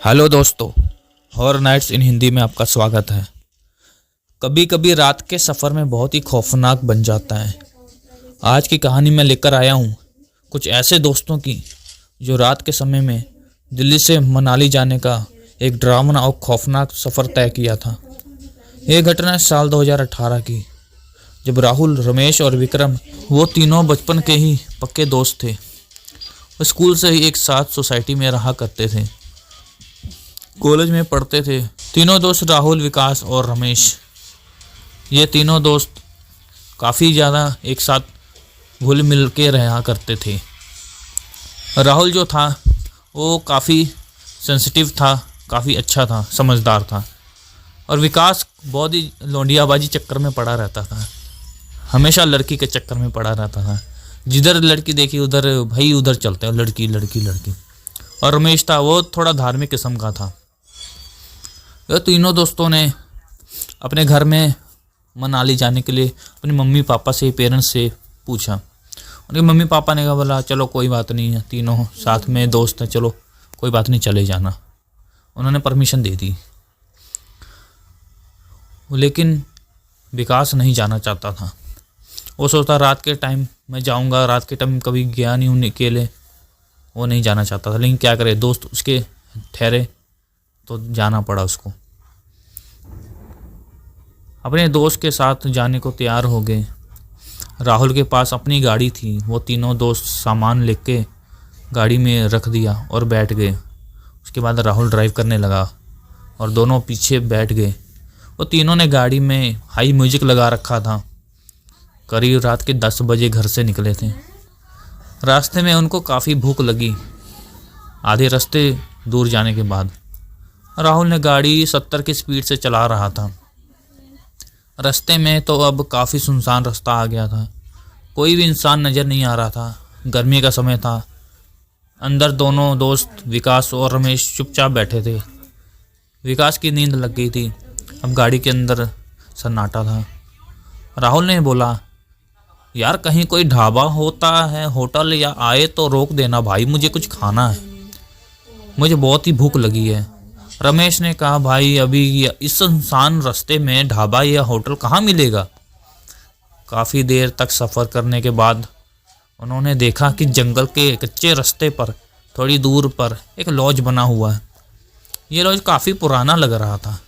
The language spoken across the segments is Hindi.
हेलो दोस्तों, हॉरर नाइट्स इन हिंदी में आपका स्वागत है। कभी कभी रात के सफ़र में बहुत ही खौफनाक बन जाता है। आज की कहानी मैं लेकर आया हूँ कुछ ऐसे दोस्तों की जो रात के समय में दिल्ली से मनाली जाने का एक डरावना और खौफनाक सफ़र तय किया था। ये घटना साल 2018 की, जब राहुल, रमेश और विक्रम, वो तीनों बचपन के ही पक्के दोस्त थे। वो स्कूल से ही एक साथ सोसाइटी में रहा करते थे, कॉलेज में पढ़ते थे। तीनों दोस्त राहुल, विकास और रमेश, ये तीनों दोस्त काफ़ी ज़्यादा एक साथ घुल मिल के रहा करते थे। राहुल जो था वो काफ़ी सेंसिटिव था, काफ़ी अच्छा था, समझदार था। और विकास बहुत ही लौंडियाबाजी चक्कर में पड़ा रहता था, हमेशा लड़की के चक्कर में पड़ा रहता था। जिधर लड़की देखी उधर भाई उधर चलते हैं, लड़की लड़की लड़की। और रमेश था, वो थोड़ा धार्मिक किस्म का था। ये तीनों दोस्तों ने अपने घर में मनाली जाने के लिए अपने मम्मी पापा से, पेरेंट्स से पूछा। उनके मम्मी पापा ने कहा बोला चलो कोई बात नहीं है, तीनों साथ में दोस्त हैं, चलो कोई बात नहीं, चले जाना। उन्होंने परमिशन दे दी। लेकिन विकास नहीं जाना चाहता था। वो सोचता रात के टाइम मैं जाऊंगा, रात के टाइम कभी गया नहीं हूँ अकेले, वो नहीं जाना चाहता था। लेकिन क्या करे, दोस्त उसके ठहरे तो जाना पड़ा उसको। अपने दोस्त के साथ जाने को तैयार हो गए। राहुल के पास अपनी गाड़ी थी, वो तीनों दोस्त सामान लेके गाड़ी में रख दिया और बैठ गए। उसके बाद राहुल ड्राइव करने लगा और दोनों पीछे बैठ गए। वो तीनों ने गाड़ी में हाई म्यूजिक लगा रखा था। करीब रात के 10 बजे घर से निकले थे। रास्ते में उनको काफ़ी भूख लगी। आधे रास्ते दूर जाने के बाद राहुल ने गाड़ी 70 की स्पीड से चला रहा था। रास्ते में तो अब काफ़ी सुनसान रास्ता आ गया था, कोई भी इंसान नज़र नहीं आ रहा था। गर्मी का समय था। अंदर दोनों दोस्त विकास और रमेश चुपचाप बैठे थे। विकास की नींद लग गई थी। अब गाड़ी के अंदर सन्नाटा था। राहुल ने बोला, यार कहीं कोई ढाबा होता है, होटल या आए तो रोक देना भाई, मुझे कुछ खाना है, मुझे बहुत ही भूख लगी है। रमेश ने कहा, भाई अभी इस सुनसान रास्ते में ढाबा या होटल कहाँ मिलेगा। काफ़ी देर तक सफ़र करने के बाद उन्होंने देखा कि जंगल के कच्चे रास्ते पर थोड़ी दूर पर एक लॉज बना हुआ है। ये लॉज काफ़ी पुराना लग रहा था।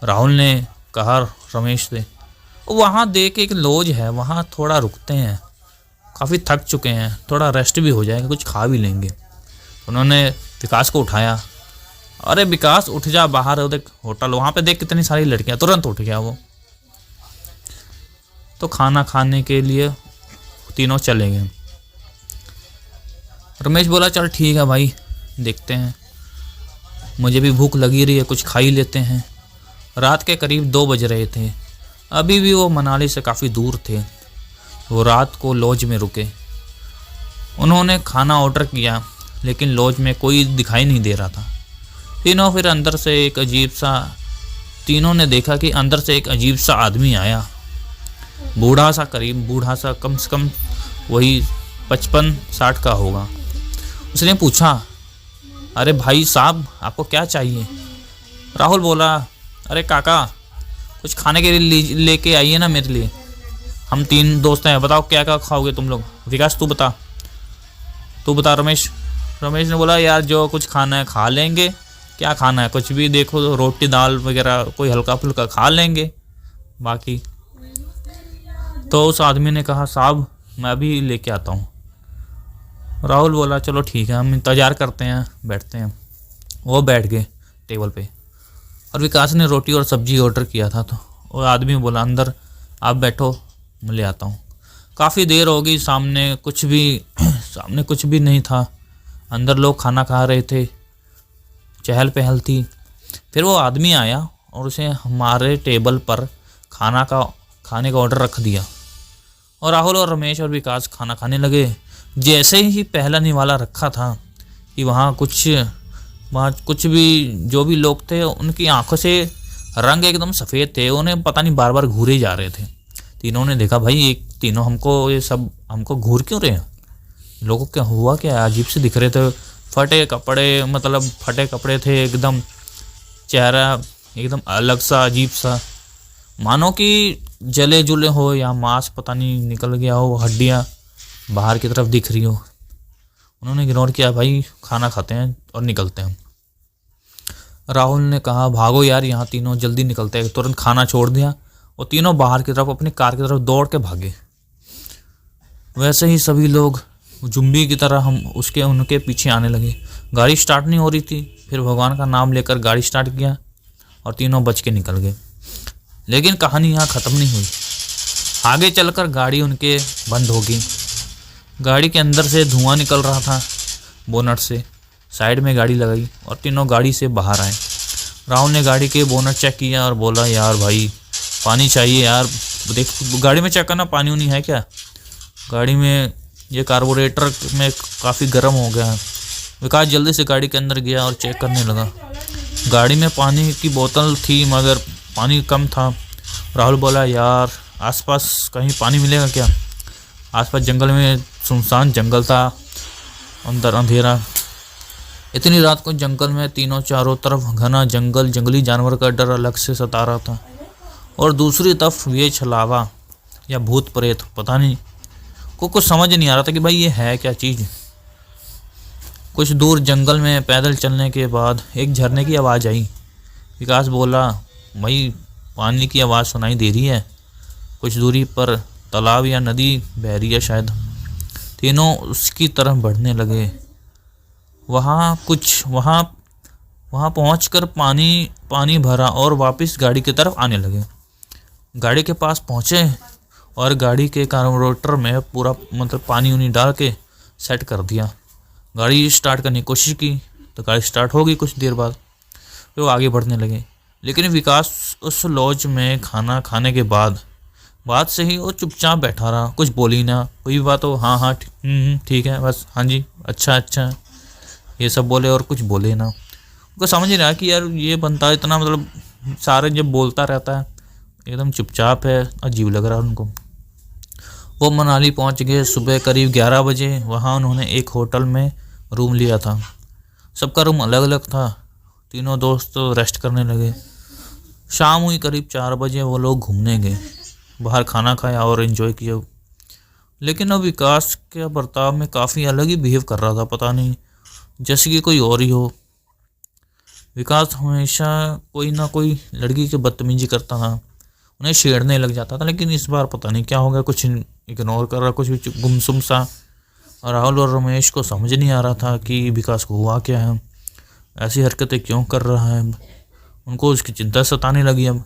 राहुल ने कहा रमेश से, वहाँ देख एक लॉज है, वहाँ थोड़ा रुकते हैं, काफ़ी थक चुके हैं, थोड़ा रेस्ट भी हो जाएगा, कुछ खा भी लेंगे। उन्होंने विकास को उठाया। अरे विकास उठ जा, बाहर देख होटल, वहाँ पे देख कितनी सारी लड़कियाँ। तुरंत उठ गया वो। तो खाना खाने के लिए तीनों चले गए। रमेश बोला चल ठीक है भाई, देखते हैं, मुझे भी भूख लगी रही है, कुछ खा ही लेते हैं। रात के करीब 2 बज रहे थे। अभी भी वो मनाली से काफ़ी दूर थे। वो रात को लॉज में रुके। उन्होंने खाना ऑर्डर किया, लेकिन लॉज में कोई दिखाई नहीं दे रहा था। तीनों फिर अंदर से एक अजीब सा, तीनों ने देखा कि अंदर से एक अजीब सा आदमी आया। बूढ़ा सा, करीब बूढ़ा सा, कम से कम वही 55-60 का होगा। उसने पूछा, अरे भाई साहब आपको क्या चाहिए। राहुल बोला, अरे काका कुछ खाने के लिए लेके आइए ना मेरे लिए, हम 3 दोस्त हैं, बताओ क्या क्या खाओगे तुम लोग। विकास तू बता। रमेश ने बोला, यार जो कुछ खाना है खा लेंगे, क्या खाना है कुछ भी, देखो रोटी दाल वगैरह कोई हल्का फुल्का खा लेंगे बाकी। तो उस आदमी ने कहा, साहब मैं अभी लेके आता हूँ। राहुल बोला चलो ठीक है, हम इंतज़ार करते हैं, बैठते हैं। वो बैठ गए टेबल पे और विकास ने रोटी और सब्जी ऑर्डर किया था। तो वो आदमी बोला, अंदर आप बैठो, मैं ले आता हूँ। काफ़ी देर हो गई, सामने कुछ भी नहीं था। अंदर लोग खाना खा रहे थे, चहल पहल थी। फिर वो आदमी आया और उसे हमारे टेबल पर खाने का ऑर्डर रख दिया। और राहुल और रमेश और विकास खाना खाने लगे। जैसे ही पहला निवाला रखा था कि वहाँ कुछ भी, जो भी लोग थे उनकी आंखों से रंग एकदम सफ़ेद थे, उन्हें पता नहीं बार बार घूरे जा रहे थे। तीनों ने देखा, भाई एक तीनों हमको घूर क्यों रहे हैं, लोगों क्या हुआ, क्या अजीब से दिख रहे थे। फटे कपड़े, मतलब फटे कपड़े थे एकदम, चेहरा एकदम अलग सा, अजीब सा, मानो कि जले जुले हो या मांस पता नहीं निकल गया हो, हड्डियाँ बाहर की तरफ दिख रही हो। उन्होंने इग्नोर किया, भाई खाना खाते हैं और निकलते हैं। राहुल ने कहा भागो यार यहाँ, तीनों जल्दी निकलते हैं। तुरंत खाना छोड़ दिया और तीनों बाहर की तरफ अपनी कार की तरफ दौड़ के भागे। वैसे ही सभी लोग जुम्बी की तरह हम उनके पीछे आने लगे। गाड़ी स्टार्ट नहीं हो रही थी, फिर भगवान का नाम लेकर गाड़ी स्टार्ट किया और तीनों बच के निकल गए। लेकिन कहानी यहाँ ख़त्म नहीं हुई। आगे चलकर गाड़ी उनके बंद हो गई। गाड़ी के अंदर से धुआं निकल रहा था बोनट से। साइड में गाड़ी लगाई और तीनों गाड़ी से बाहर आए। राहुल ने गाड़ी के बोनट चेक किया और बोला यार भाई पानी चाहिए यार, देख गाड़ी में चेक करना पानी नहीं है क्या। गाड़ी में ये कार्बोरेटर में काफ़ी गर्म हो गया है। विकास जल्दी से गाड़ी के अंदर गया और चेक करने लगा। गाड़ी में पानी की बोतल थी मगर पानी कम था। राहुल बोला यार आसपास कहीं पानी मिलेगा क्या। आसपास जंगल में सुनसान जंगल था, अंदर अंधेरा। इतनी रात को जंगल में तीनों चारों तरफ घना जंगल, जंगली जानवर का डर अलग से सता रहा था। और दूसरी तरफ ये छलावा या भूत प्रेत, पता नहीं को कुछ समझ नहीं आ रहा था कि भाई ये है क्या चीज़। कुछ दूर जंगल में पैदल चलने के बाद एक झरने की आवाज़ आई। विकास बोला भाई पानी की आवाज़ सुनाई दे रही है, कुछ दूरी पर तालाब या नदी बह रही है शायद। तीनों उसकी तरफ बढ़ने लगे। वहाँ पहुँचकर पानी भरा और वापस गाड़ी की तरफ आने लगे। गाड़ी के पास पहुँचे और गाड़ी के कार्बोरेटर में पूरा मतलब पानी उनी डाल के सेट कर दिया। गाड़ी स्टार्ट करने की कोशिश की तो गाड़ी स्टार्ट हो गई कुछ देर बाद। फिर वो आगे बढ़ने लगे। लेकिन विकास उस लॉज में खाना खाने के बाद से ही वो चुपचाप बैठा रहा, कुछ बोली ना। कोई भी बात हो हाँ ठीक है बस, हाँ जी अच्छा ये सब बोले और कुछ बोले ना। उनको समझ नहीं रहा कि यार ये बनता इतना मतलब सारे जब बोलता रहता है एकदम चुपचाप है, अजीब लग रहा है उनको। वो मनाली पहुंच गए सुबह करीब 11 बजे। वहाँ उन्होंने एक होटल में रूम लिया था। सबका रूम अलग अलग था। तीनों दोस्त रेस्ट करने लगे। शाम हुई करीब 4 बजे। वो लोग घूमने गए, बाहर खाना खाया और एंजॉय किया। लेकिन अब विकास के बर्ताव में काफ़ी अलग ही बिहेव कर रहा था, पता नहीं जैसे कि कोई और ही हो। विकास हमेशा कोई ना कोई लड़की की बदतमीजी करता था, उन्हें छेड़ने लग जाता था। लेकिन इस बार पता नहीं क्या हो गया, कुछ इग्नोर कर रहा, कुछ भी गुमसुम सा। और राहुल और रमेश को समझ नहीं आ रहा था कि विकास को हुआ क्या है, ऐसी हरकतें क्यों कर रहा है। उनको उसकी चिंता सताने लगी। अब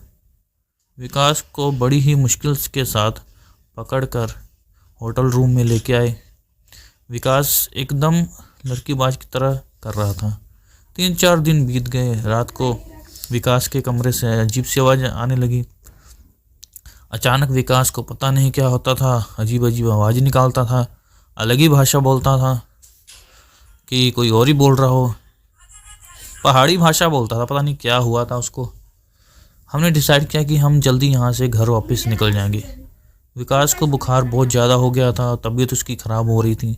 विकास को बड़ी ही मुश्किल के साथ पकड़कर होटल रूम में लेके आए। विकास एकदम लड़कीबाज की तरह कर रहा था। 3-4 दिन बीत गए। रात को विकास के कमरे से अजीब सी आवाज़ आने लगी। अचानक विकास को पता नहीं क्या होता था, अजीब अजीब आवाज़ निकालता था, अलग ही भाषा बोलता था कि कोई और ही बोल रहा हो। पहाड़ी भाषा बोलता था, पता नहीं क्या हुआ था उसको। हमने डिसाइड किया कि हम जल्दी यहाँ से घर वापस निकल जाएंगे। विकास को बुखार बहुत ज़्यादा हो गया था, तबीयत उसकी ख़राब हो रही थी।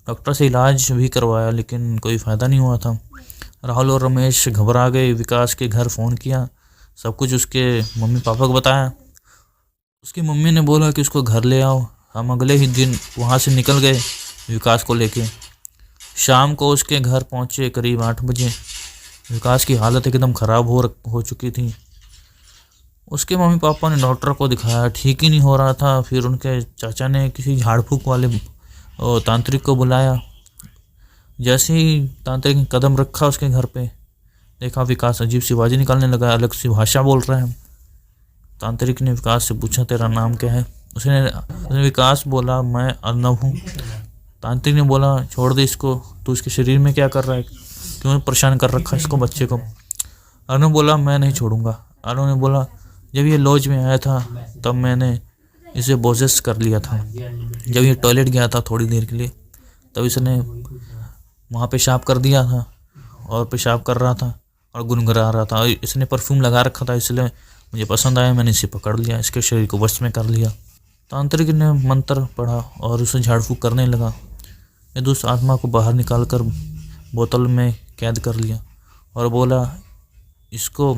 डॉक्टर से इलाज भी करवाया लेकिन कोई फ़ायदा नहीं हुआ था। राहुल और रमेश घबरा गए। विकास के घर फ़ोन किया, सब कुछ उसके मम्मी पापा को बताया। उसकी मम्मी ने बोला कि उसको घर ले आओ। हम अगले ही दिन वहाँ से निकल गए विकास को लेके। शाम को उसके घर पहुँचे करीब 8 बजे। विकास की हालत एकदम ख़राब हो चुकी थी। उसके मम्मी पापा ने डॉक्टर को दिखाया, ठीक ही नहीं हो रहा था। फिर उनके चाचा ने किसी झाड़ फूक वाले तांत्रिक को बुलाया। जैसे ही तांत्रिक ने कदम रखा उसके घर पे, देखा विकास अजीब सी आवाज़ें निकालने लगा, अलग सी भाषा बोल रहा है। तांत्रिक ने विकास से पूछा तेरा नाम क्या है। उसने विकास बोला मैं अर्नव हूँ। तांत्रिक ने बोला छोड़ दे इसको, तू इसके शरीर में क्या कर रहा है, क्यों परेशान कर रखा है इसको बच्चे को। अर्नव बोला मैं नहीं छोड़ूंगा। अर्नव ने बोला जब ये लॉज में आया था तब मैंने इसे पोजेस कर लिया था। जब ये टॉयलेट गया था थोड़ी देर के लिए तब इसने वहाँ पेशाब कर दिया था और पेशाब कर रहा था और गुनगुना रहा था। इसने परफ्यूम लगा रखा था, इसलिए मुझे पसंद आया, मैंने इसे पकड़ लिया, इसके शरीर को वश में कर लिया। तांत्रिक ने मंत्र पढ़ा और उसे झाड़ फूक करने लगा। ये दुष्ट आत्मा को बाहर निकाल कर बोतल में कैद कर लिया और बोला, इसको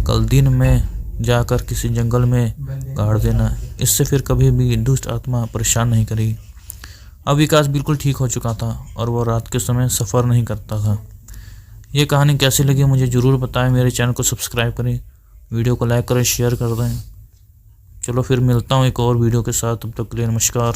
कल दिन में जाकर किसी जंगल में गाड़ देना, इससे फिर कभी भी दुष्ट आत्मा परेशान नहीं करेगी। अब विकास बिल्कुल ठीक हो चुका था और वो रात के समय सफ़र नहीं करता था। ये कहानी कैसी लगी मुझे ज़रूर बताएं। मेरे चैनल को सब्सक्राइब करें, वीडियो को लाइक करें, शेयर कर दें। चलो फिर मिलता हूँ एक और वीडियो के साथ, तब तक के लिए नमस्कार।